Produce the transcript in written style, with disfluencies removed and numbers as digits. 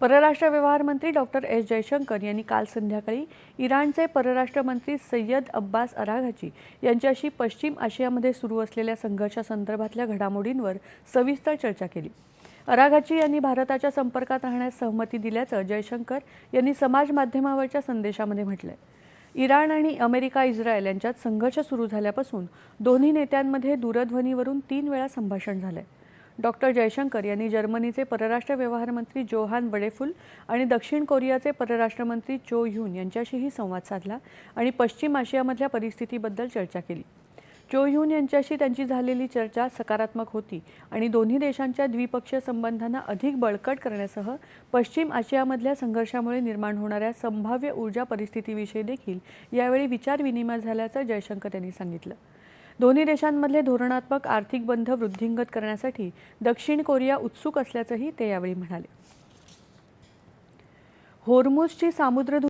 परराष्ट्र व्यवहार मंत्री डॉक्टर एस जयशंकर यांनी काल संध्याकाळी इराणचे परराष्ट्र मंत्री सय्यद अब्बास अराघची यांच्याशी पश्चिम आशियामध्ये सुरू असलेल्या संघर्षासंदर्भातल्या घडामोडींवर सविस्तर चर्चा केली। अराघची यांनी भारताच्या संपर्कात राहण्यास सहमती दिल्याचं जयशंकर यांनी समाज माध्यमावरच्या संदेशामध्ये म्हटलंय। इराण आणि अमेरिका इस्रायल यांच्यात संघर्ष सुरू झाल्यापासून दोन्ही नेत्यांमध्ये दूरध्वनीवरून 3 वेळा संभाषण झालंय। डॉक्टर जयशंकर यांनी जर्मनीचे परराष्ट्र व्यवहार मंत्री जोहान वडेफुल आणि दक्षिण कोरियाचे परराष्ट्र मंत्री चो ह्यून यांच्याशीही संवाद साधला आणि पश्चिम आशियामधल्या परिस्थितीबद्दल चर्चा केली। चो ह्यून यांच्याशी त्यांची झालेली चर्चा सकारात्मक होती आणि दोन्ही देशांच्या द्विपक्षीय संबंधांना अधिक बळकट करण्यासह पश्चिम आशियामधल्या संघर्षामुळे निर्माण होणाऱ्या संभाव्य ऊर्जा परिस्थितीविषयी देखील यावेळी विचारविनिमय झाल्याचं जयशंकर यांनी सांगितलं। दोन्ही देशांमधले धोरणात्मक आर्थिक बंध वृद्धिंगत करण्यासाठी दक्षिण कोरिया उत्सुक असल्याचंही ते यावेळी म्हणाले। होर्मुझची सामुद्र